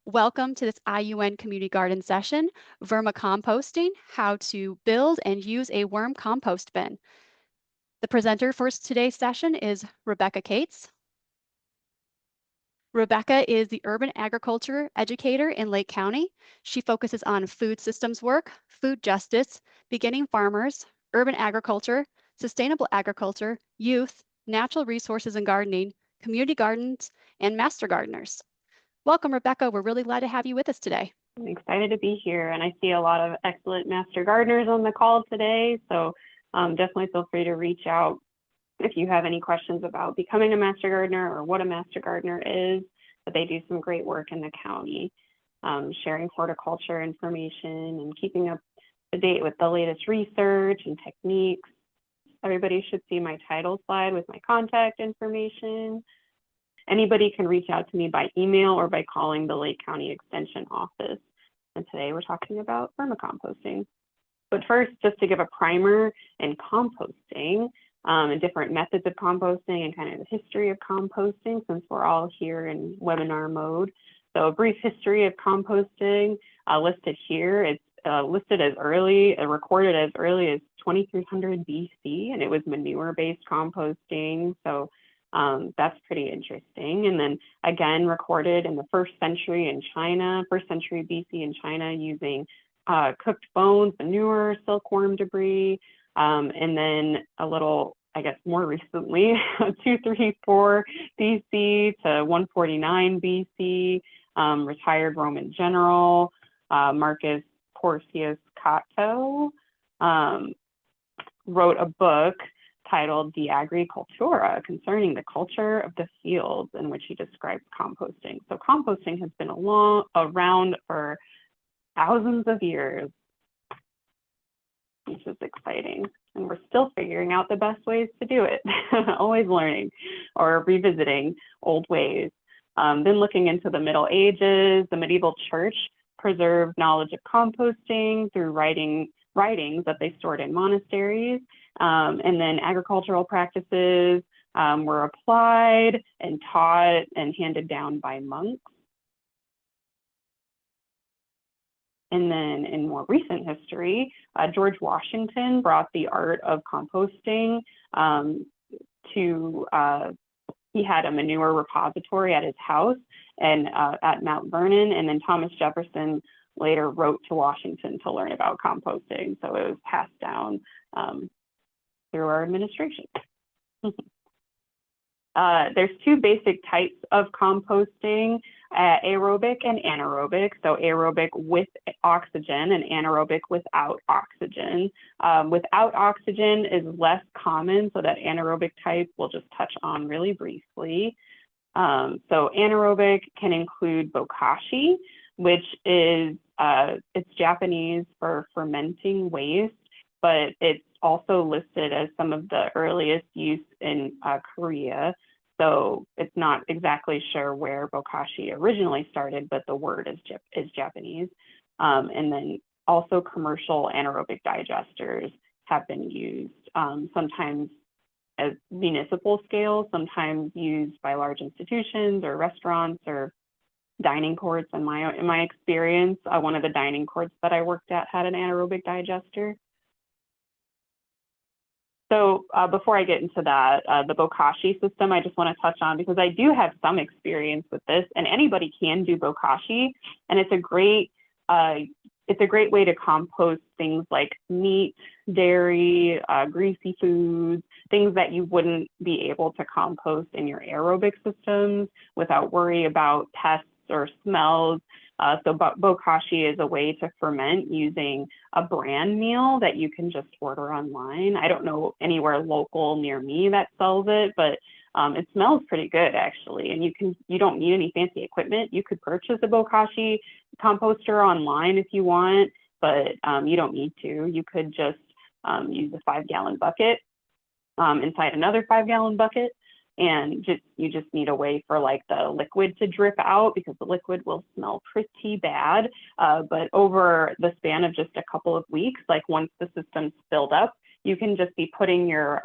Welcome to this IUN Community Garden session, Vermicomposting, how to build and use a worm compost bin. The presenter for today's session is Rebecca Koetz. Rebecca is the urban agriculture educator in Lake County. She focuses on food systems work, food justice, beginning farmers, urban agriculture, sustainable agriculture, youth, natural resources and gardening, community gardens, and master gardeners. Welcome, Rebecca. We're really glad to have you with us today. I'm excited to be here, and I see a lot of excellent master gardeners on the call today, so definitely feel free to reach out if you have any questions about becoming a master gardener or what a master gardener is. But they do some great work in the county, sharing horticulture information and keeping up to date with the latest research and techniques. Everybody should see my title slide with my contact information. Anybody can reach out to me by email or by calling the Lake County Extension office. And today we're talking about vermicomposting. But first, just to give a primer in composting and different methods of composting and kind of the history of composting, since we're all here in webinar mode. So a brief history of composting listed here. It's listed as recorded as early as 2300 BC, and it was manure-based composting. So that's pretty interesting. And then again, recorded in the first century in China, first century BC in China, using cooked bones, manure, silkworm debris, and then a little, I guess, more recently, 234 BC to 149 BC, retired Roman general Marcus Porcius Cato wrote a book titled De Agricultura, concerning the culture of the fields, in which he describes composting. So composting has been around for thousands of years, which is exciting. And we're still figuring out the best ways to do it, always learning or revisiting old ways. Then looking into the Middle Ages, the medieval church preserved knowledge of composting through writings that they stored in monasteries. And then agricultural practices were applied and taught and handed down by monks. And then in more recent history, George Washington brought the art of composting he had a manure repository at his house and at Mount Vernon, and then Thomas Jefferson later wrote to Washington to learn about composting. So it was passed down through our administration. There's two basic types of composting, aerobic and anaerobic. So aerobic with oxygen and anaerobic without oxygen. Without oxygen is less common, so that anaerobic type we'll just touch on really briefly. So anaerobic can include bokashi, which is it's Japanese for fermenting waste, but it's also listed as some of the earliest use in Korea. So it's not exactly sure where bokashi originally started, but the word is Japanese. And then also commercial anaerobic digesters have been used, sometimes as municipal scale, sometimes used by large institutions or restaurants or dining courts. In my experience, one of the dining courts that I worked at had an anaerobic digester. So before I get into that, the bokashi system, I just want to touch on, because I do have some experience with this, and anybody can do bokashi, and it's a great way to compost things like meat, dairy, greasy foods, things that you wouldn't be able to compost in your aerobic systems without worry about pests or smells. So bokashi is a way to ferment using a bran meal that you can just order online. I don't know anywhere local near me that sells it, but it smells pretty good actually. And you don't need any fancy equipment. You could purchase a bokashi composter online if you want, but you don't need to. You could just use a 5-gallon bucket inside another 5-gallon bucket. And you just need a way for like the liquid to drip out, because the liquid will smell pretty bad. But over the span of just a couple of weeks, like once the system's filled up, you can just be putting your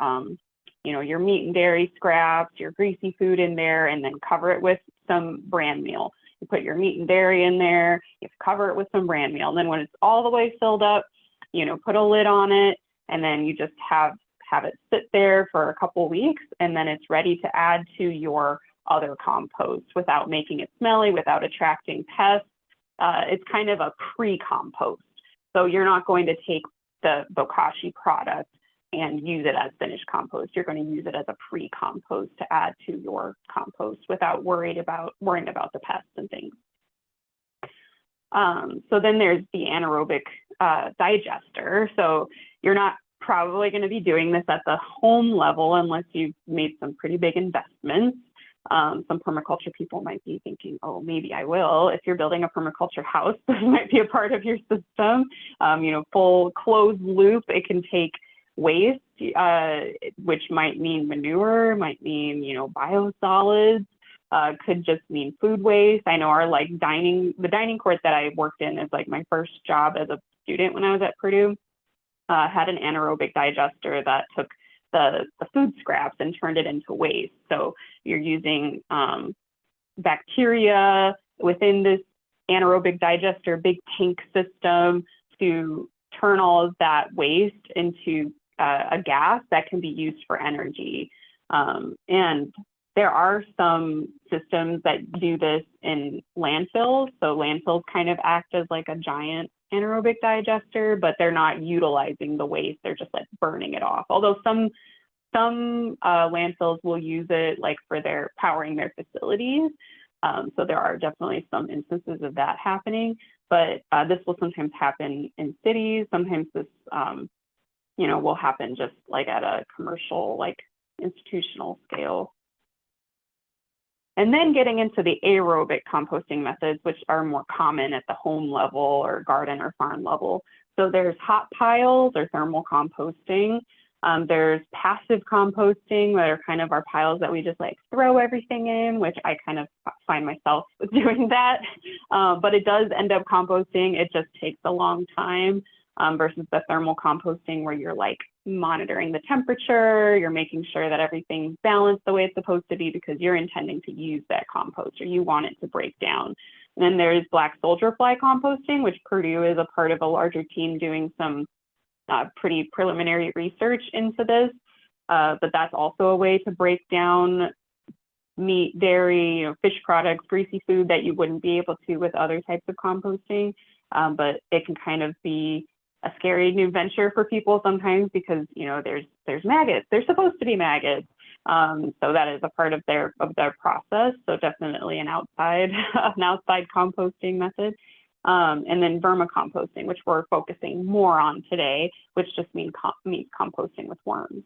your meat and dairy scraps, your greasy food in there, and then cover it with some bran meal. You put your meat and dairy in there, you cover it with some bran meal. And then when it's all the way filled up, put a lid on it, and then you just have it sit there for a couple weeks, and then it's ready to add to your other compost without making it smelly, without attracting pests. It's kind of a pre-compost. So you're not going to take the bokashi product and use it as finished compost. You're going to use it as a pre-compost to add to your compost without worrying about the pests and things. So then there's the anaerobic digester. So you're not probably going to be doing this at the home level unless you've made some pretty big investments. Some permaculture people might be thinking, oh, maybe I will. If you're building a permaculture house, this might be a part of your system. Full closed loop, it can take waste, which might mean manure, might mean, biosolids, could just mean food waste. I know our the dining court that I worked in is like my first job as a student when I was at Purdue, had an anaerobic digester that took the food scraps and turned it into waste. So you're using bacteria within this anaerobic digester, big tank system, to turn all of that waste into a gas that can be used for energy. And there are some systems that do this in landfills. So landfills kind of act as like a giant anaerobic digester, but they're not utilizing the waste. They're just like burning it off. Although some landfills will use it like for their powering their facilities. So there are definitely some instances of that happening, but this will sometimes happen in cities. Sometimes this, will happen just like at a commercial, like institutional scale. And then getting into the aerobic composting methods, which are more common at the home level or garden or farm level. So there's hot piles or thermal composting. There's passive composting, that are kind of our piles that we just like throw everything in, which I kind of find myself doing that. But it does end up composting. It just takes a long time versus the thermal composting where you're like monitoring the temperature, you're making sure that everything's balanced the way it's supposed to be because you're intending to use that compost or you want it to break down. And then there's black soldier fly composting, which Purdue is a part of a larger team doing some pretty preliminary research into this, but that's also a way to break down meat, dairy, fish products, greasy food that you wouldn't be able to with other types of composting. But it can kind of be a scary new venture for people sometimes because there's maggots. There's supposed to be maggots, so that is a part of their process. So definitely an outside composting method. And then vermicomposting, which we're focusing more on today, which just means composting with worms.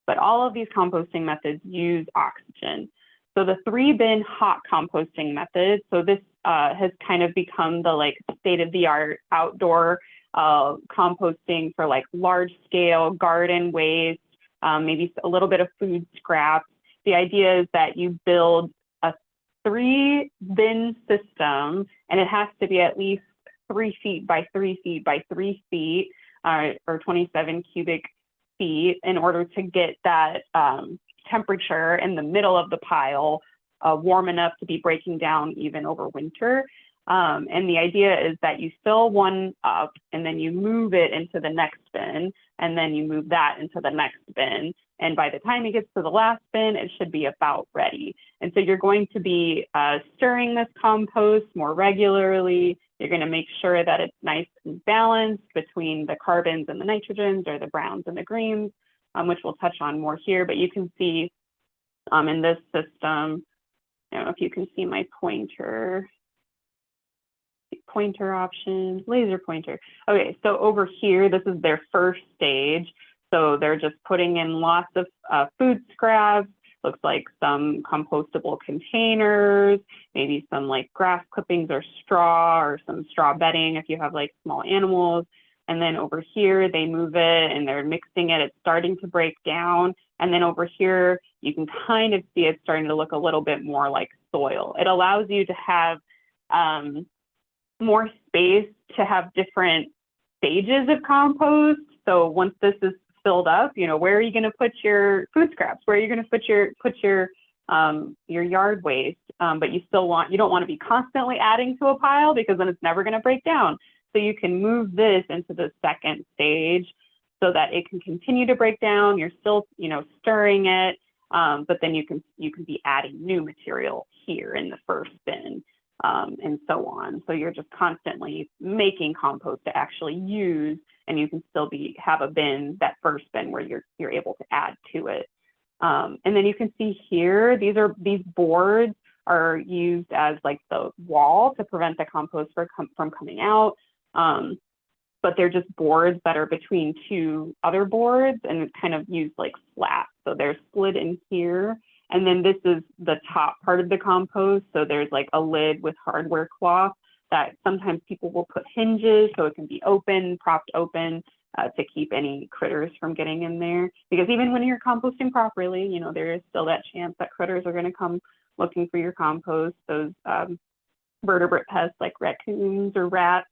But all of these composting methods use oxygen. So the 3-bin hot composting method, so this has kind of become the like state-of-the-art outdoor composting for like large-scale garden waste, maybe a little bit of food scraps. The idea is that you build 3-bin system, and it has to be at least 3 feet by 3 feet by 3 feet, or 27 cubic feet, in order to get that temperature in the middle of the pile warm enough to be breaking down even over winter. And the idea is that you fill one up and then you move it into the next bin, and then you move that into the next bin. And by the time it gets to the last bin, it should be about ready. And so you're going to be stirring this compost more regularly. You're going to make sure that it's nice and balanced between the carbons and the nitrogens, or the browns and the greens, which we'll touch on more here. But you can see in this system, I don't know if you can see my pointer options, laser pointer. Okay, so over here, this is their first stage. So they're just putting in lots of food scraps, looks like some compostable containers, maybe some like grass clippings or straw, or some straw bedding if you have like small animals. And then over here, they move it and they're mixing it. It's starting to break down. And then over here, you can kind of see it starting to look a little bit more like soil. It allows you to have more space to have different stages of compost. So once this is filled up, where are you going to put your food scraps? Where are you going to put your yard waste? but you don't want to be constantly adding to a pile because then it's never going to break down. So you can move this into the second stage so that it can continue to break down. You're still, stirring it, but then you can be adding new material here in the first bin, and so on. So you're just constantly making compost to actually use, and you can still have a bin, that first bin, where you're able to add to it. And then you can see here, these boards are used as like the wall to prevent the compost from coming out. But they're just boards that are between two other boards and kind of used like slats. So they're split in here. And then this is the top part of the compost. So there's like a lid with hardware cloth that sometimes people will put hinges so it can be open, propped open, to keep any critters from getting in there. Because even when you're composting properly, there is still that chance that critters are going to come looking for your compost, those vertebrate pests like raccoons or rats.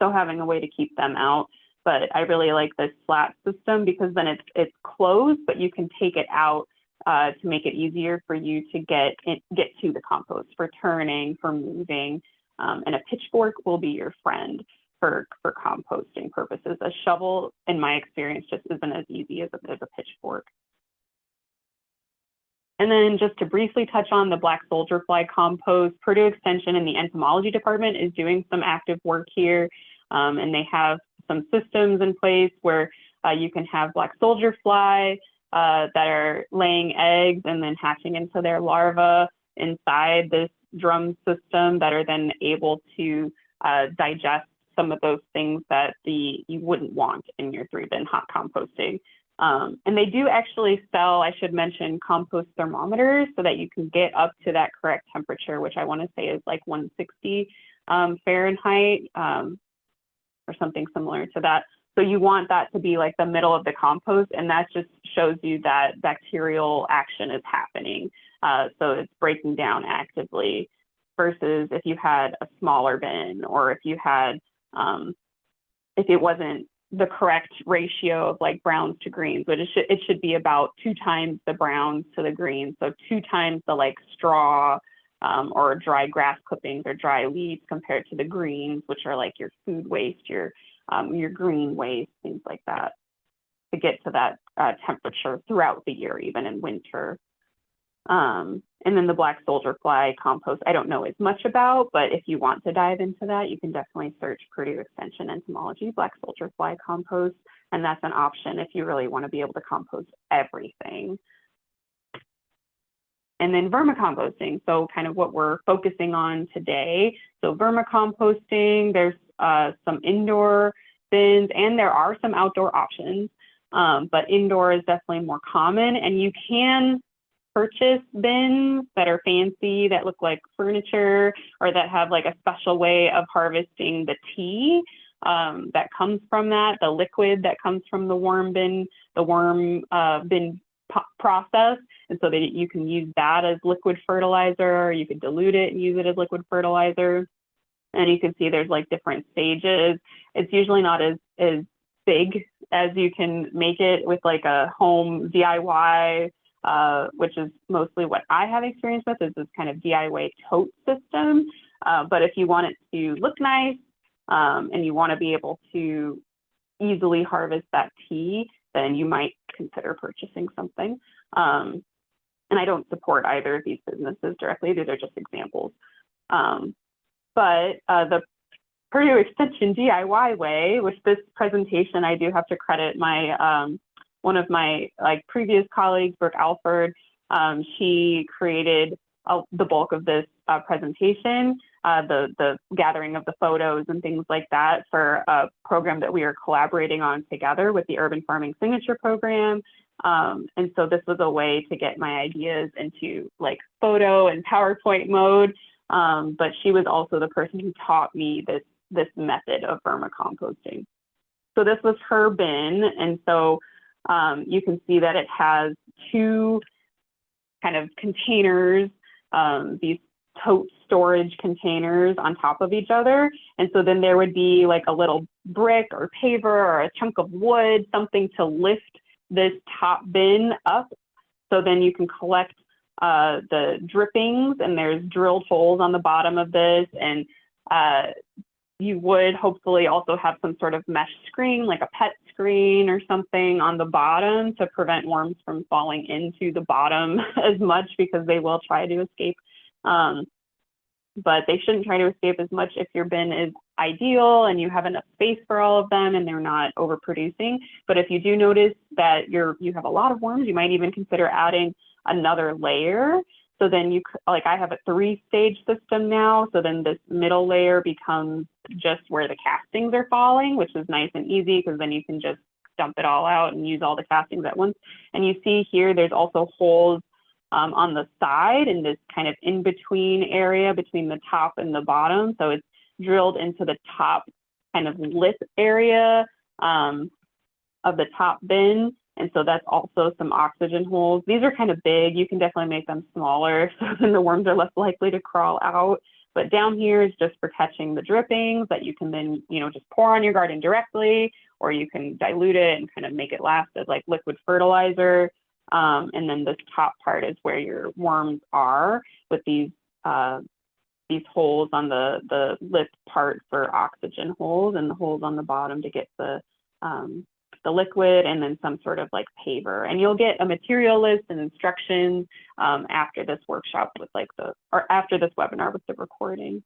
So having a way to keep them out. But I really like this flat system because then it's closed, but you can take it out to make it easier for you to get to the compost, for turning, for moving. And a pitchfork will be your friend for composting purposes. A shovel, in my experience, just isn't as easy as a pitchfork. And then just to briefly touch on the black soldier fly compost, Purdue Extension in the entomology department is doing some active work here. And they have some systems in place where you can have black soldier fly that are laying eggs and then hatching into their larvae inside this drum system that are then able to digest some of those things that you wouldn't want in your 3-bin hot composting. And they do actually sell, I should mention, compost thermometers so that you can get up to that correct temperature, which I want to say is like 160 Fahrenheit, or something similar to that. So you want that to be like the middle of the compost, and that just shows you that bacterial action is happening. So it's breaking down actively, versus if you had a smaller bin, or if you had, if it wasn't the correct ratio of like browns to greens, but it should be about 2 times the browns to the greens. So 2 times the like straw or dry grass clippings or dry leaves compared to the greens, which are like your food waste, your green waste, things like that, to get to that temperature throughout the year, even in winter. And then the black soldier fly compost, I don't know as much about, but if you want to dive into that, you can definitely search Purdue Extension Entomology black soldier fly compost, and that's an option if you really want to be able to compost everything. And then vermicomposting, so kind of what we're focusing on today. So vermicomposting, there's some indoor bins and there are some outdoor options, but indoor is definitely more common, and you can purchase bins that are fancy, that look like furniture, or that have like a special way of harvesting the tea that comes from that, the liquid that comes from the worm bin, process. And so that you can use that as liquid fertilizer, or you could dilute it and use it as liquid fertilizer. And you can see there's like different stages. It's usually not as big as you can make it with like a home DIY, which is mostly what I have experience with, is this kind of DIY tote system. But if you want it to look nice and you want to be able to easily harvest that tea, then you might consider purchasing something. And I don't support either of these businesses directly. These are just examples. But the Purdue Extension DIY way, with this presentation, I do have to credit my one of my previous colleagues, Brooke Alford. She created the bulk of this presentation, the gathering of the photos and things like that, for a program that we are collaborating on together with the Urban Farming Signature Program. And so this was a way to get my ideas into like photo and PowerPoint mode. But she was also the person who taught me this method of vermicomposting. So this was her bin. And so you can see that it has 2 kind of containers, these tote storage containers on top of each other. And so then there would be like a little brick or paver or a chunk of wood, something to lift this top bin up. So then you can collect the drippings, and there's drilled holes on the bottom of this, and you would hopefully also have some sort of mesh screen, like a pet screen or something on the bottom to prevent worms from falling into the bottom as much, because they will try to escape. But they shouldn't try to escape as much if your bin is ideal and you have enough space for all of them and they're not overproducing. But if you do notice that you have a lot of worms, you might even consider adding another layer. So then like I have a 3-stage system now. So then this middle layer becomes just where the castings are falling, which is nice and easy, because then you can just dump it all out and use all the castings at once. And you see here, there's also holes on the side in this kind of in-between area between the top and the bottom. So it's drilled into the top kind of lip area of the top bin. And so that's also some oxygen holes. These are kind of big. You can definitely make them smaller, so then the worms are less likely to crawl out. But down here is just for catching the drippings that you can then, just pour on your garden directly, or you can dilute it and kind of make it last as like liquid fertilizer. And then this top part is where your worms are, with these holes on the lip part for oxygen holes, and the holes on the bottom to get the liquid, and then some sort of like paver. And you'll get a material list and instructions after this workshop after this webinar with the recording.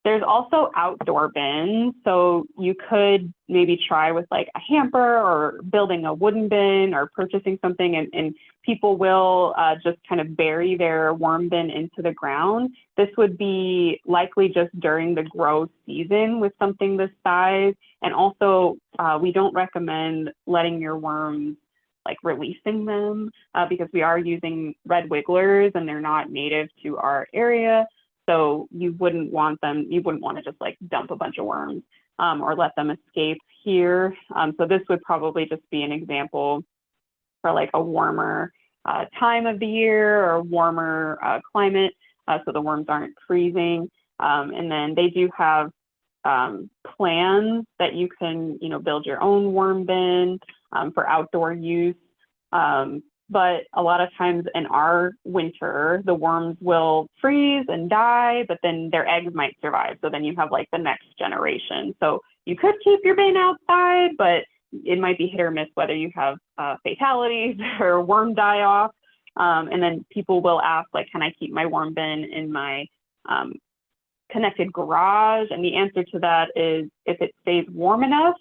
There's also outdoor bins. So you could maybe try with like a hamper, or building a wooden bin, or purchasing something, and people will just kind of bury their worm bin into the ground. This would be likely just during the growth season with something this size. And also we don't recommend letting your worms, like releasing them, because we are using red wigglers and they're not native to our area. So you wouldn't want to just like dump a bunch of worms or let them escape here. So this would probably just be an example for like a warmer time of the year, or warmer climate, so the worms aren't freezing. And then they do have plans that you can, build your own worm bin for outdoor use. But a lot of times in our winter, the worms will freeze and die, but then their eggs might survive. So then you have like the next generation. So you could keep your bin outside, but it might be hit or miss whether you have fatalities or worm die off. And then people will ask, like, can I keep my worm bin in my connected garage? And the answer to that is, if it stays warm enough,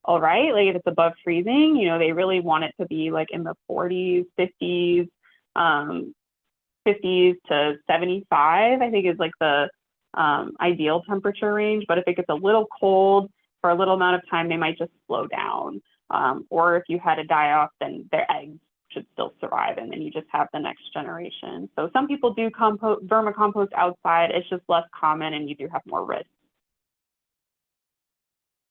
all right, like if it's above freezing, they really want it to be like in the 40s, 50s, 50s to 75, I think is like the ideal temperature range. But if it gets a little cold for a little amount of time, they might just slow down. Or if you had a die off, then their eggs should still survive, and then you just have the next generation. So some people do vermicompost outside. It's just less common, and you do have more risk.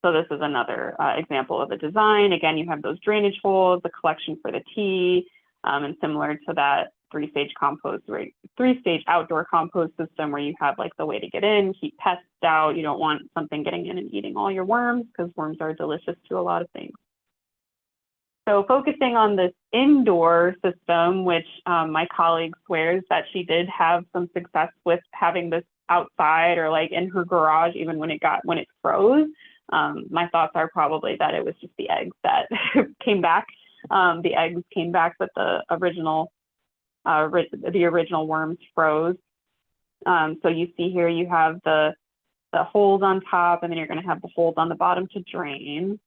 So this is another example of a design. Again, you have those drainage holes, the collection for the tea, and similar to that 3-stage outdoor compost system, where you have like the way to get in, keep pests out. You don't want something getting in and eating all your worms, because worms are delicious to a lot of things. So focusing on this indoor system, which my colleague swears that she did have some success with having this outside, or like in her garage, even when it froze. My thoughts are probably that it was just the eggs that came back. The eggs came back, but the original worms froze. So you see here, you have the holes on top, and then you're going to have the holes on the bottom to drain.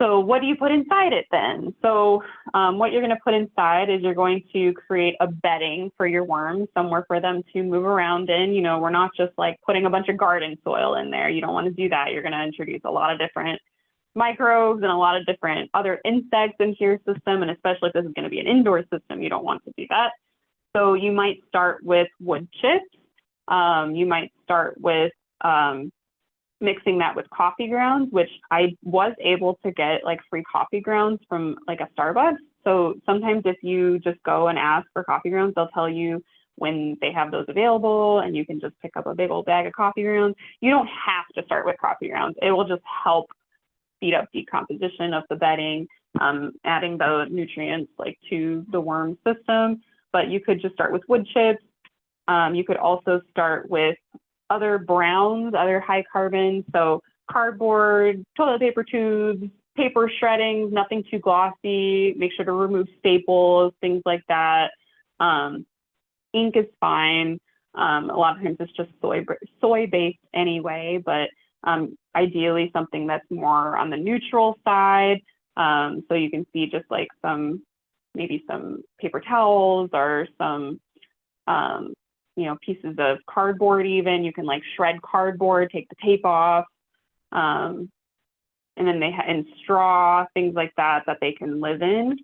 So what do you put inside it then? So what you're going to put inside is, you're going to create a bedding for your worms, somewhere for them to move around in. We're not just like putting a bunch of garden soil in there. You don't want to do that. You're going to introduce a lot of different microbes and a lot of different other insects into your system. And especially if this is going to be an indoor system, you don't want to do that. So you might start with wood chips. You might start with mixing that with coffee grounds, which I was able to get like free coffee grounds from like a Starbucks. So sometimes if you just go and ask for coffee grounds, they'll tell you when they have those available, and you can just pick up a big old bag of coffee grounds. You don't have to start with coffee grounds. It will just help speed up decomposition of the bedding. adding the nutrients like to the worm system. But you could just start with wood chips. You could also start with other browns, other high carbon, so cardboard, toilet paper tubes, paper shredding, nothing too glossy. Make sure to remove staples, things like that. Ink is fine. A lot of times it's just soy-based anyway, but ideally something that's more on the neutral side. So you can see just like maybe some paper towels or some, you know, pieces of cardboard even. You can like shred cardboard, take the tape off. And then and straw, things like that they can live in.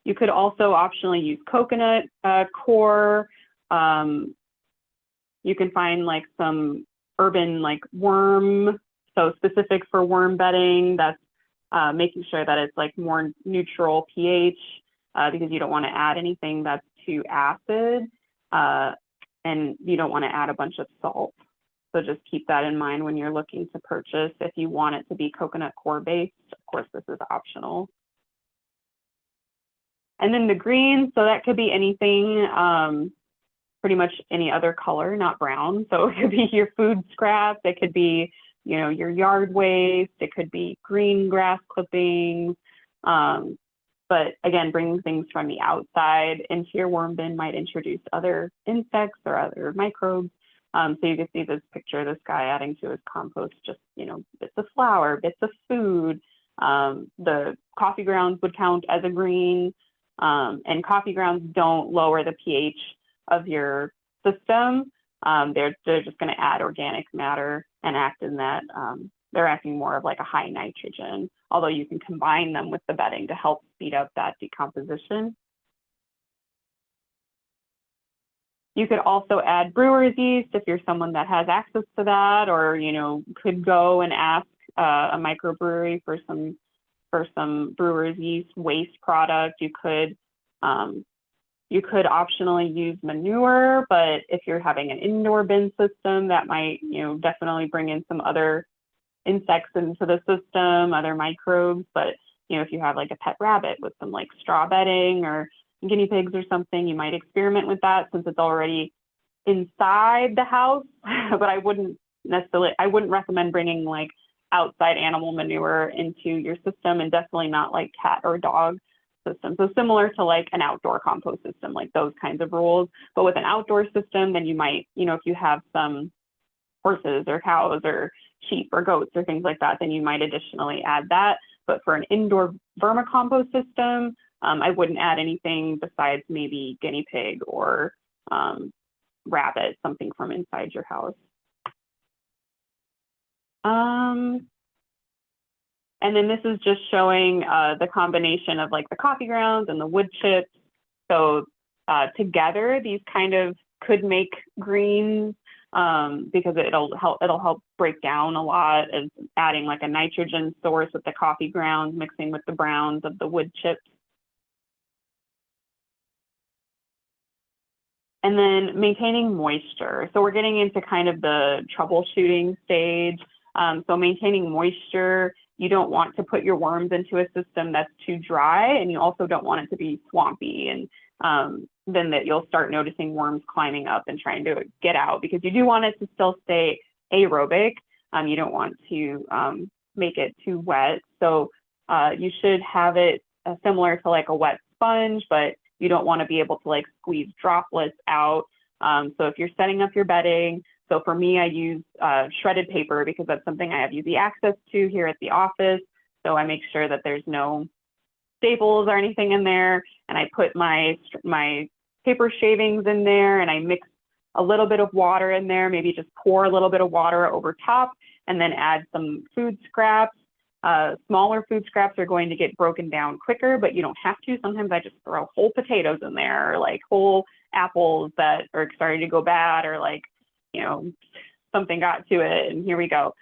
You could also optionally use coconut core. You can find like some urban like worm, so specific for worm bedding. That's making sure that it's like more neutral pH because you don't want to add anything that's too acid, and you don't want to add a bunch of salt. So just keep that in mind when you're looking to purchase. If you want it to be coconut core based, of course, this is optional. And then the green, so that could be anything, pretty much any other color, not brown. So it could be your food scraps, it could be, you know, your yard waste, it could be green grass clippings. But again, bringing things from the outside into your worm bin might introduce other insects or other microbes. So you can see this picture of this guy adding to his compost, just, you know, bits of flour, bits of food. The coffee grounds would count as a green, and coffee grounds don't lower the pH of your system. They're just going to add organic matter and act in that. They're acting more of like a high nitrogen, although you can combine them with the bedding to help speed up that decomposition. You could also add brewer's yeast if you're someone that has access to that, or, you know, could go and ask a microbrewery for some brewer's yeast waste product. You could optionally use manure, but if you're having an indoor bin system, that might, you know, definitely bring in some other insects into the system, other microbes. But, you know, if you have like a pet rabbit with some like straw bedding or guinea pigs or something, you might experiment with that since it's already inside the house. But I wouldn't recommend bringing like outside animal manure into your system, and definitely not like cat or dog system. So similar to like an outdoor compost system, like those kinds of rules. But with an outdoor system, then you might, you know, if you have some horses or cows or sheep or goats or things like that, then you might additionally add that. But for an indoor vermicompost system, I wouldn't add anything besides maybe guinea pig or rabbit, something from inside your house. And then this is just showing the combination of like the coffee grounds and the wood chips. So together, these kind of could make greens because it'll help break down a lot, of adding like a nitrogen source with the coffee grounds, mixing with the browns of the wood chips. And then maintaining moisture. So we're getting into kind of the troubleshooting stage. So maintaining moisture, you don't want to put your worms into a system that's too dry, and you also don't want it to be swampy. And then that you'll start noticing worms climbing up and trying to get out, because you do want it to still stay aerobic. You don't want to make it too wet. So you should have it similar to like a wet sponge, but you don't want to be able to like squeeze droplets out. So if you're setting up your bedding, so for me, I use shredded paper because that's something I have easy access to here at the office. So I make sure that there's no staples or anything in there. And I put my paper shavings in there, and I mix a little bit of water in there, maybe just pour a little bit of water over top, and then add some food scraps. Smaller food scraps are going to get broken down quicker, but you don't have to. Sometimes I just throw whole potatoes in there, or like whole apples that are starting to go bad, or like, you know, something got to it and here we go.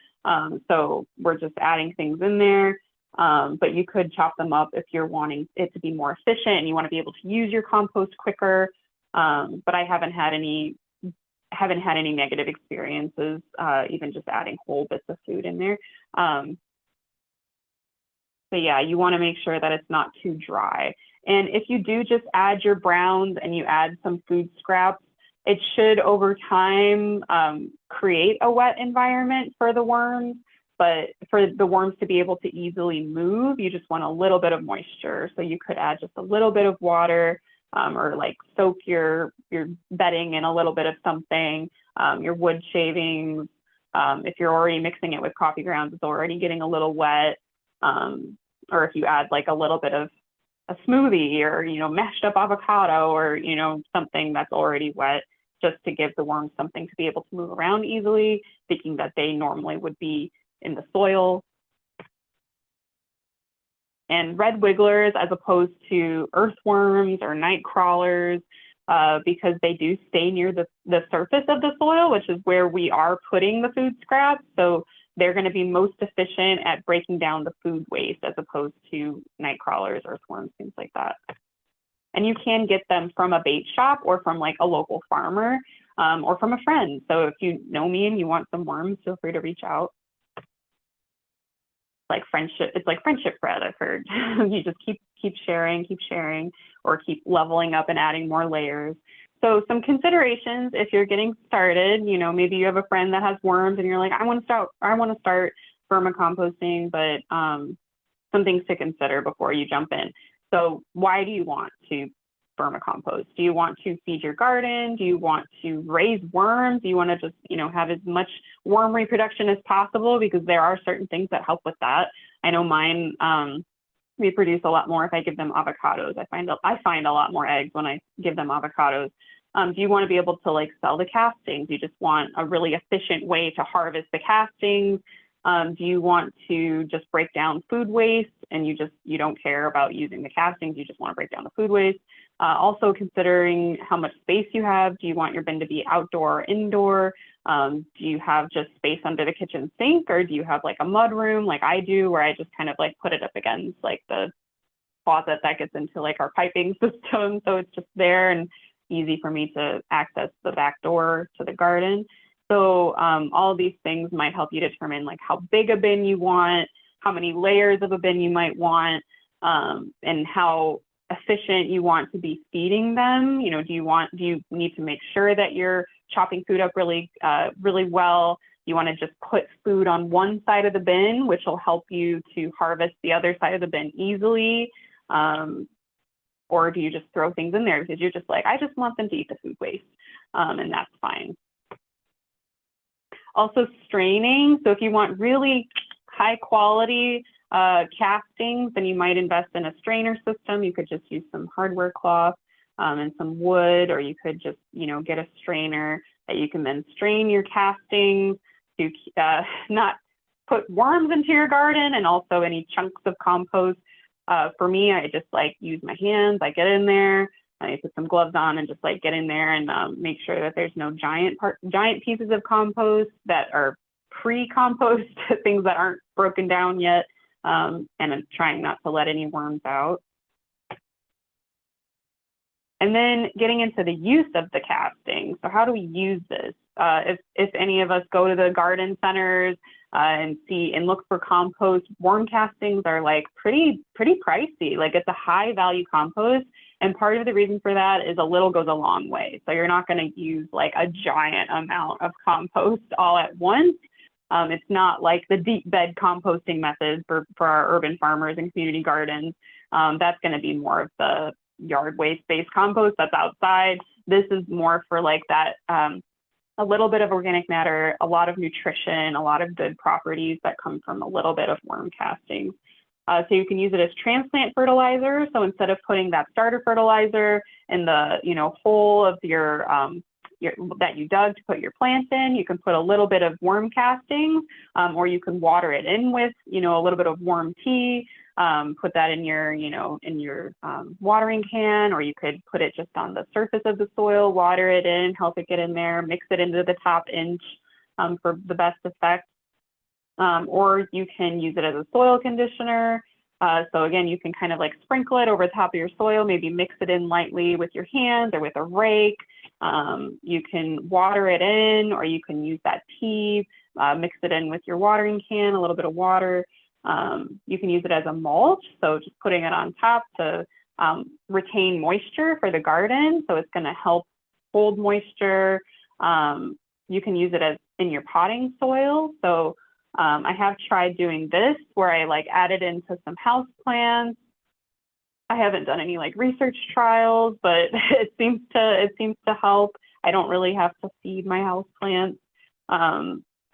So we're just adding things in there, but you could chop them up if you're wanting it to be more efficient and you want to be able to use your compost quicker. But I haven't had any negative experiences, even just adding whole bits of food in there. But yeah, you want to make sure that it's not too dry. And if you do just add your browns and you add some food scraps, it should over time create a wet environment for the worms. But for the worms to be able to easily move, you just want a little bit of moisture. So you could add just a little bit of water, or like soak your bedding in a little bit of something, your wood shavings. If you're already mixing it with coffee grounds, it's already getting a little wet. Or if you add like a little bit of a smoothie, or, you know, mashed up avocado, or, you know, something that's already wet, just to give the worms something to be able to move around easily, thinking that they normally would be in the soil. And red wigglers, as opposed to earthworms or night crawlers, because they do stay near the surface of the soil, which is where we are putting the food scraps. So they're going to be most efficient at breaking down the food waste, as opposed to night crawlers, earthworms, things like that. And you can get them from a bait shop, or from like a local farmer, or from a friend. So if you know me and you want some worms, feel free to reach out. Like friendship, it's like friendship bread, I've heard. You just keep sharing, or keep leveling up and adding more layers. So some considerations if you're getting started, you know, maybe you have a friend that has worms and you're like, I want to start vermicomposting, but some things to consider before you jump in. So why do you want to vermicompost? Do you want to feed your garden? Do you want to raise worms? Do you want to just, you know, have as much worm reproduction as possible? Because there are certain things that help with that. I know mine reproduce a lot more if I give them avocados. I find a lot more eggs when I give them avocados. Do you want to be able to like sell the castings? Do you just want a really efficient way to harvest the castings? Do you want to just break down food waste, and you don't care about using the castings, you just want to break down the food waste? Also considering how much space you have. Do you want your bin to be outdoor or indoor? Do you have just space under the kitchen sink, or do you have like a mud room like I do, where I just kind of like put it up against like the closet that gets into like our piping system, so it's just there and easy for me to access the back door to the garden. So all of these things might help you determine like how big a bin you want, how many layers of a bin you might want, and how efficient you want to be feeding them. You know, do you need to make sure that you're chopping food up really well? You want to just put food on one side of the bin, which will help you to harvest the other side of the bin easily. Or do you just throw things in there because you're just like, I just want them to eat the food waste, and that's fine. Also straining. So if you want really high quality castings, then you might invest in a strainer system. You could just use some hardware cloth and some wood, or you could just, you know, get a strainer that you can then strain your castings to not put worms into your garden, and also any chunks of compost. For me, I just like use my hands. I get in there, I put some gloves on and just like get in there and make sure that there's no giant pieces of compost that are pre-compost, things that aren't broken down yet. And I'm trying not to let any worms out. And then getting into the use of the casting. So how do we use this? If any of us go to the garden centers and see and look for compost, worm castings are like pretty pricey. Like it's a high value compost. And part of the reason for that is a little goes a long way. So you're not going to use like a giant amount of compost all at once. It's not like the deep bed composting method for our urban farmers and community gardens. That's going to be more of the yard waste-based compost that's outside. This is more for like that, a little bit of organic matter, a lot of nutrition, a lot of good properties that come from a little bit of worm castings. So you can use it as transplant fertilizer. So instead of putting that starter fertilizer in the hole of your that you dug to put your plant in, you can put a little bit of worm castings, or you can water it in with a little bit of worm tea. Put that in your watering can, or you could put it just on the surface of the soil, water it in, help it get in there, mix it into the top inch for the best effect. Or you can use it as a soil conditioner. So again, you can kind of like sprinkle it over the top of your soil, maybe mix it in lightly with your hands or with a rake. You can water it in, or you can use that tea, mix it in with your watering can, a little bit of water. You can use it as a mulch, so just putting it on top to retain moisture for the garden. So it's going to help hold moisture. You can use it as in your potting soil. So I have tried doing this where I like added into some house plants. I haven't done any like research trials, but it seems to help. I don't really have to feed my house plants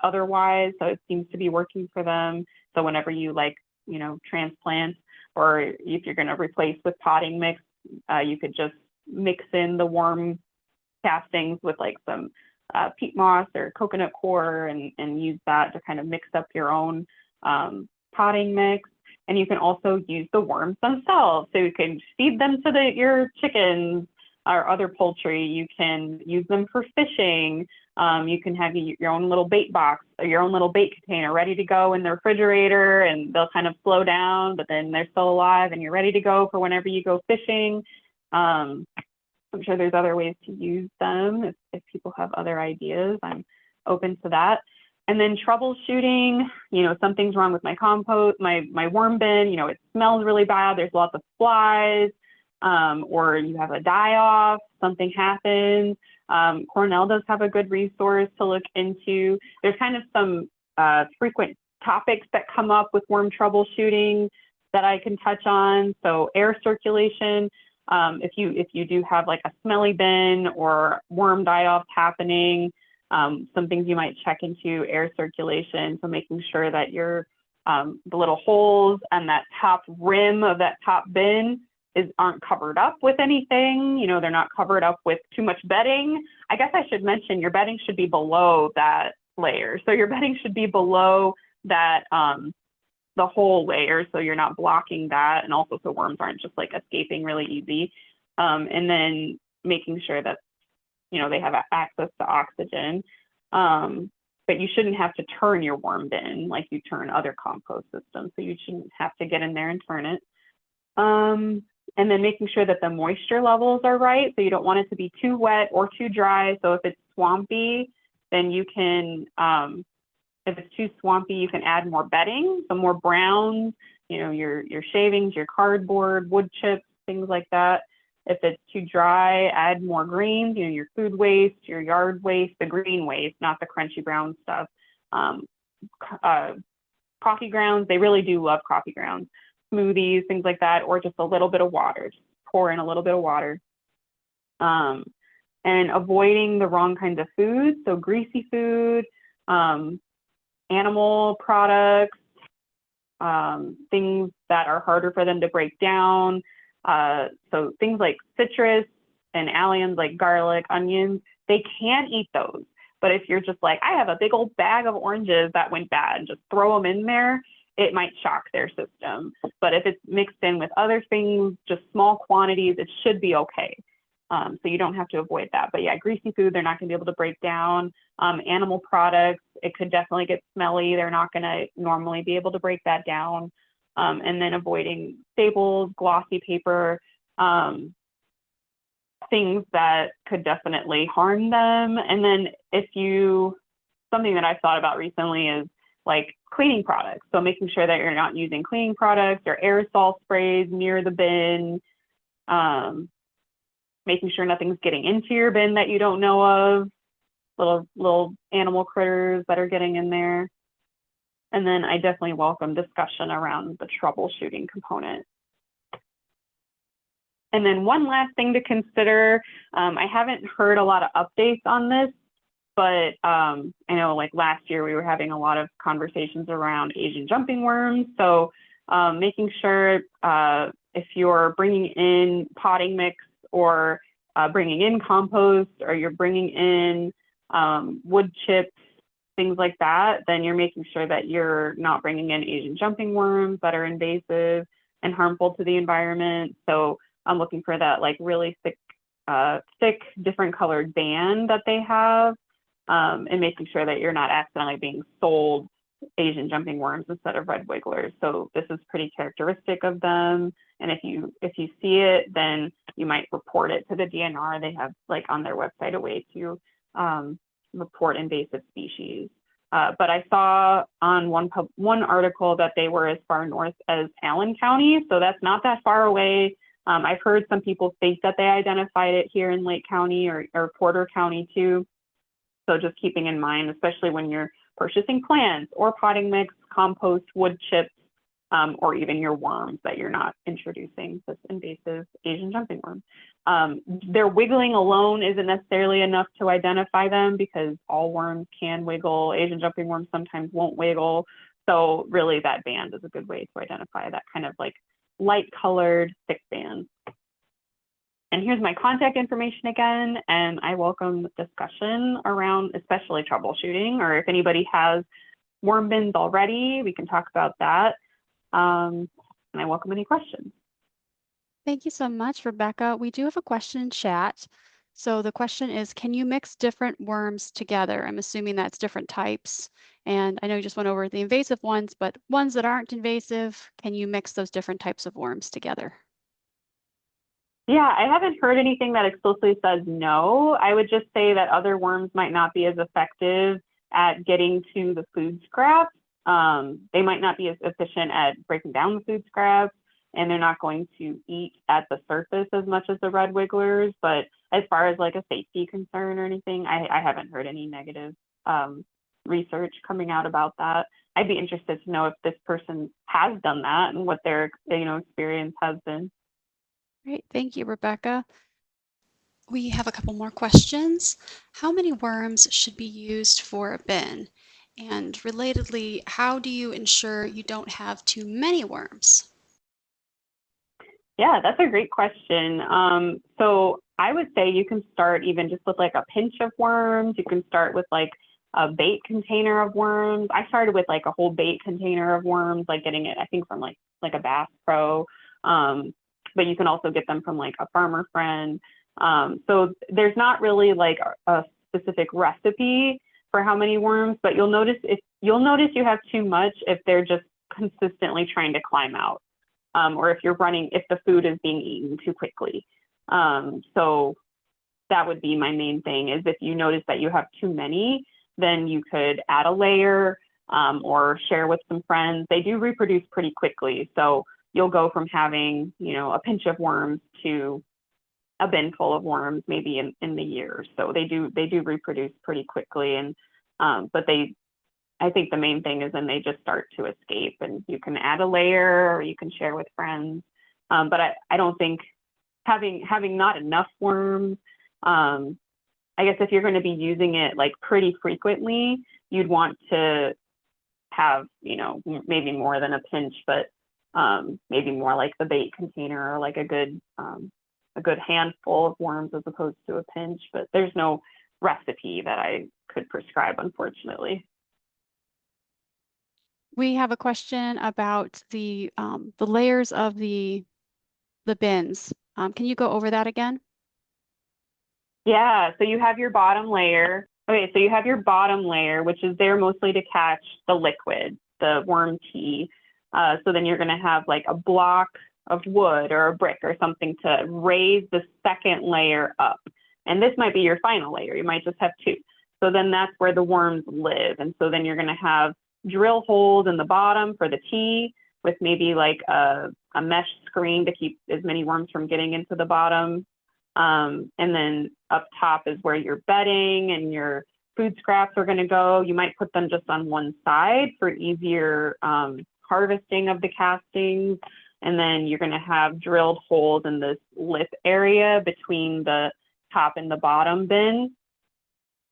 otherwise, so it seems to be working for them. So whenever you like, you know, transplant, or if you're going to replace with potting mix, you could just mix in the worm castings with like some peat moss or coconut coir and use that to kind of mix up your own potting mix. And you can also use the worms themselves. So you can feed them to your chickens or other poultry. You can use them for fishing. You can have your own little bait box or your own little bait container ready to go in the refrigerator, and they'll kind of slow down, but then they're still alive and you're ready to go for whenever you go fishing. I'm sure there's other ways to use them. If people have other ideas, I'm open to that. And then troubleshooting, you know, something's wrong with my compost, my worm bin, you know, it smells really bad, there's lots of flies, or you have a die-off, something happens. Cornell does have a good resource to look into. There's kind of some frequent topics that come up with worm troubleshooting that I can touch on. So air circulation, if you do have like a smelly bin or worm die-off happening, some things you might check into: air circulation, so making sure that your the little holes and that top rim of that top bin aren't covered up with anything. You know, they're not covered up with too much bedding. I guess I should mention your bedding should be below that layer. So your bedding should be below that the whole layer, so you're not blocking that, and also so worms aren't just like escaping really easy. And then making sure that, you know, they have access to oxygen. But you shouldn't have to turn your worm bin like you turn other compost systems. So you shouldn't have to get in there and turn it. And then making sure that the moisture levels are right. So you don't want it to be too wet or too dry. So if it's swampy, then you can, if it's too swampy, you can add more bedding, so more browns, you know, your shavings, your cardboard, wood chips, things like that. If it's too dry, add more greens, you know, your food waste, your yard waste, the green waste, not the crunchy brown stuff. Coffee grounds, they really do love coffee grounds. Smoothies, things like that, or just a little bit of water. Just pour in a little bit of water. And avoiding the wrong kinds of foods, so greasy food, animal products, things that are harder for them to break down. So things like citrus and alliums like garlic, onions, they can eat those. But if you're just like, I have a big old bag of oranges that went bad, and just throw them in there, it might shock their system. But if it's mixed in with other things, just small quantities, it should be okay. So you don't have to avoid that. But yeah, greasy food, they're not going to be able to break down. Animal products, it could definitely get smelly. They're not going to normally be able to break that down. And then avoiding staples, glossy paper, things that could definitely harm them. And then something that I've thought about recently is like cleaning products. So making sure that you're not using cleaning products or aerosol sprays near the bin, making sure nothing's getting into your bin that you don't know of, little animal critters that are getting in there. And then I definitely welcome discussion around the troubleshooting component. And then one last thing to consider, I haven't heard a lot of updates on this, but I know like last year we were having a lot of conversations around Asian jumping worms. So making sure if you're bringing in potting mix or bringing in compost, or you're bringing in wood chips, things like that, then you're making sure that you're not bringing in Asian jumping worms that are invasive and harmful to the environment. So I'm looking for that like really thick, different colored band that they have, and making sure that you're not accidentally being sold Asian jumping worms instead of red wigglers. So this is pretty characteristic of them. And if you see it, then you might report it to the DNR. They have like on their website a way to report invasive species. But I saw on one article that they were as far north as Allen County, so that's not that far away. I've heard some people think that they identified it here in Lake County or Porter County too. So just keeping in mind, especially when you're purchasing plants or potting mix, compost, wood chips, or even your worms that you're not introducing, this invasive Asian jumping worm. Their wiggling alone isn't necessarily enough to identify them because all worms can wiggle. Asian jumping worms sometimes won't wiggle. So really that band is a good way to identify that kind of like light colored thick band. And here's my contact information again, and I welcome discussion around especially troubleshooting, or if anybody has worm bins already, we can talk about that. And I welcome any questions. Thank you so much, Rebecca. We do have a question in chat. So the question is, can you mix different worms together? I'm assuming that's different types. And I know you just went over the invasive ones, but ones that aren't invasive, can you mix those different types of worms together? Yeah, I haven't heard anything that explicitly says no. I would just say that other worms might not be as effective at getting to the food scraps. They might not be as efficient at breaking down the food scraps, and they're not going to eat at the surface as much as the red wigglers. But as far as like a safety concern or anything, I haven't heard any negative research coming out about that. I'd be interested to know if this person has done that and what their experience has been. Great, thank you, Rebecca. We have a couple more questions. How many worms should be used for a bin? And relatedly, how do you ensure you don't have too many worms? Yeah, that's a great question. So I would say you can start even just with like a pinch of worms. You can start with like a bait container of worms. I started with like a whole bait container of worms, like getting it, I think from like a Bass Pro. But you can also get them from like a farmer friend. So there's not really like a specific recipe for how many worms, but you'll notice you have too much if they're just consistently trying to climb out, or if the food is being eaten too quickly. So that would be my main thing, is if you notice that you have too many, then you could add a layer or share with some friends. They do reproduce pretty quickly, so you'll go from having, a pinch of worms to a bin full of worms maybe in the year. So they do reproduce pretty quickly, and but I think the main thing is then they just start to escape, and you can add a layer or you can share with friends. But I don't think having not enough worms, I guess if you're going to be using it like pretty frequently, you'd want to have, maybe more than a pinch, but maybe more like the bait container, or like a good handful of worms as opposed to a pinch. But there's no recipe that I could prescribe, unfortunately. We have a question about the layers of the bins. Can you go over that again? Yeah, so you have your bottom layer. Okay, so you have your bottom layer, which is there mostly to catch the liquid, the worm tea. So then you're going to have like a block of wood or a brick or something to raise the second layer up. And this might be your final layer. You might just have two. So then that's where the worms live. And so then you're going to have drill holes in the bottom for the tea, with maybe like a mesh screen to keep as many worms from getting into the bottom. And then up top is where your bedding and your food scraps are going to go. You might put them just on one side for easier harvesting of the castings. And then you're going to have drilled holes in this lip area between the top and the bottom bin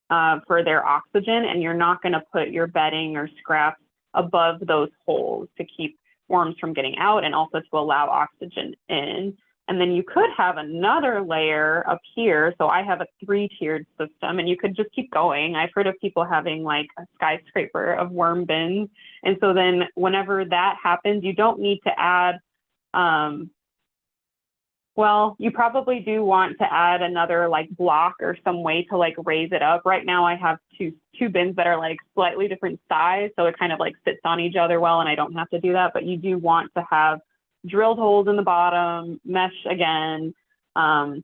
for their oxygen. And you're not going to put your bedding or scraps above those holes to keep worms from getting out, and also to allow oxygen in. And then you could have another layer up here. So I have a 3-tiered system, and you could just keep going. I've heard of people having like a skyscraper of worm bins. And so then whenever that happens, you don't need to add, well, you probably do want to add another like block or some way to like raise it up. Right now I have two bins that are like slightly different size, so it kind of like sits on each other well, and I don't have to do that. But you do want to have drilled holes in the bottom, mesh again, and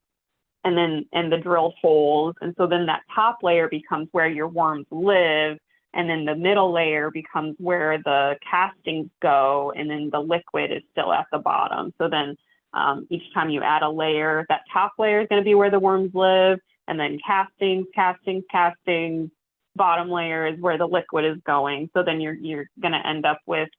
the drilled holes. And so then that top layer becomes where your worms live. and then the middle layer becomes where the castings go, and then the liquid is still at the bottom. So then each time you add a layer, that top layer is going to be where the worms live, and then castings, bottom layer is where the liquid is going. So then you're going to end up with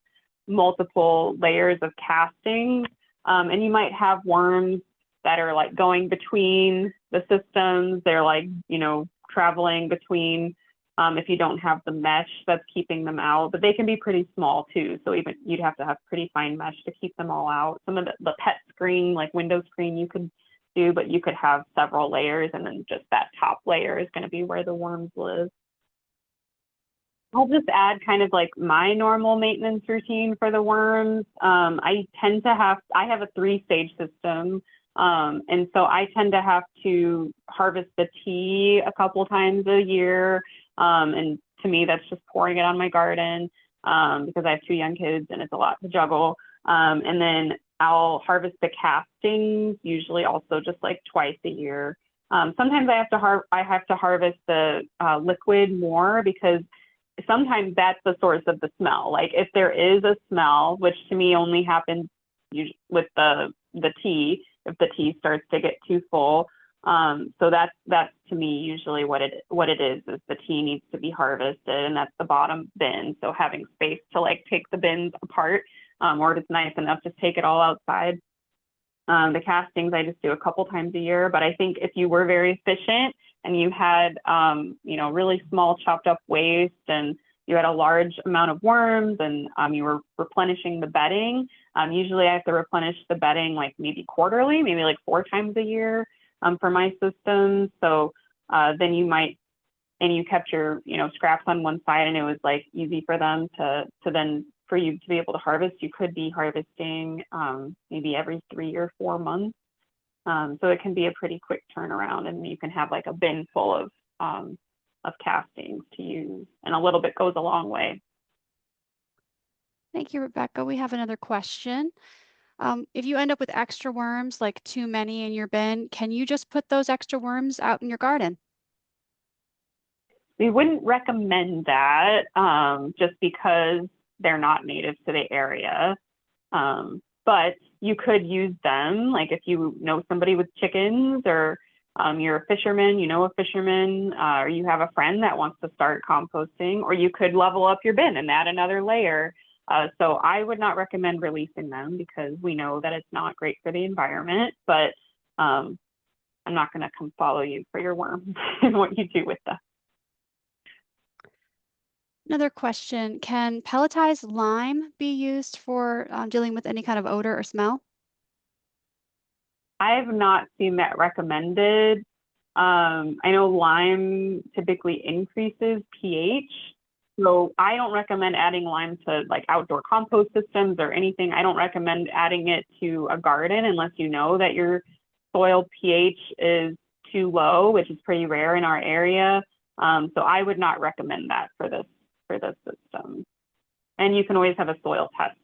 multiple layers of castings, and you might have worms that are like going between the systems. They're like, you know, traveling between, if you don't have the mesh that's keeping them out, but they can be pretty small too. So even you'd have to have pretty fine mesh to keep them all out. Some of the pet screen, like window screen, you could do, but you could have several layers, and then just that top layer is going to be where the worms live. I'll just add kind of like my normal maintenance routine for the worms. I have a 3-stage system. And so I tend to have to harvest the tea a couple times a year. And to me, that's just pouring it on my garden, because I have 2 young kids and it's a lot to juggle. And then I'll harvest the castings, usually also just like twice a year. Sometimes I have to harvest the liquid more, because sometimes that's the source of the smell. Like if there is a smell, which to me only happens with the tea, if the tea starts to get too full. So that's to me usually what it is the tea needs to be harvested, and that's the bottom bin. So having space to like take the bins apart, or if it's nice enough, just take it all outside. The castings I just do a couple times a year, but I think if you were very efficient and you had, you know, really small chopped up waste, and you had a large amount of worms, and you were replenishing the bedding, usually I have to replenish the bedding like maybe quarterly, maybe like 4 times a year for my system. So then you might, and you kept your, you know, scraps on one side, and it was like easy for them to then for you to be able to harvest. You could be harvesting maybe every 3 or 4 months. So it can be a pretty quick turnaround, and you can have like a bin full of castings to use, and a little bit goes a long way. Thank you, Rebecca. We have another question. If you end up with extra worms, like too many in your bin, can you just put those extra worms out in your garden? We wouldn't recommend that, just because they're not native to the area. But you could use them, like if you know somebody with chickens, or you're a fisherman, you know a fisherman, or you have a friend that wants to start composting, or you could level up your bin and add another layer. So I would not recommend releasing them, because we know that it's not great for the environment, but I'm not going to come follow you for your worms and what you do with them. Another question, can pelletized lime be used for dealing with any kind of odor or smell? I have not seen that recommended. I know lime typically increases pH, so I don't recommend adding lime to like outdoor compost systems or anything. I don't recommend adding it to a garden unless you know that your soil pH is too low, which is pretty rare in our area. So I would not recommend that for this system. And you can always have a soil test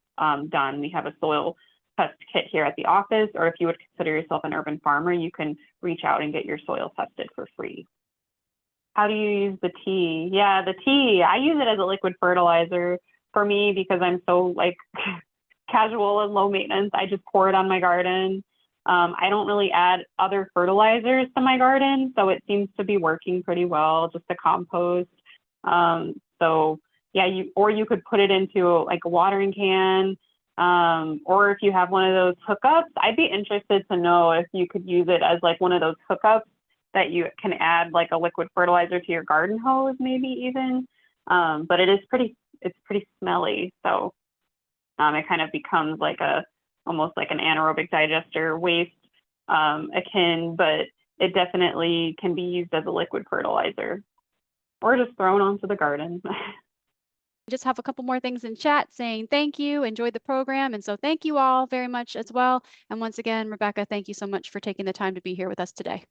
done. We have a soil test kit here at the office, or if you would consider yourself an urban farmer, you can reach out and get your soil tested for free. How do you use the tea? Yeah, the tea, I use it as a liquid fertilizer. For me, because I'm so like casual and low maintenance, I just pour it on my garden. I don't really add other fertilizers to my garden, so it seems to be working pretty well, just the compost. So yeah, you could put it into like a watering can, or if you have one of those hookups, I'd be interested to know if you could use it as like one of those hookups that you can add like a liquid fertilizer to your garden hose, maybe even. But it's pretty smelly, so it kind of becomes like almost like an anaerobic digester waste akin, but it definitely can be used as a liquid fertilizer, or just thrown onto the garden. I just have a couple more things in chat saying thank you, enjoyed the program, and so thank you all very much as well. And once again, Rebecca, thank you so much for taking the time to be here with us today.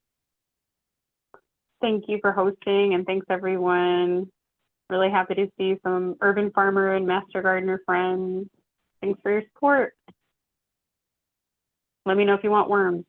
Thank you for hosting, and thanks everyone. Really happy to see some urban farmer and master gardener friends. Thanks for your support. Let me know if you want worms.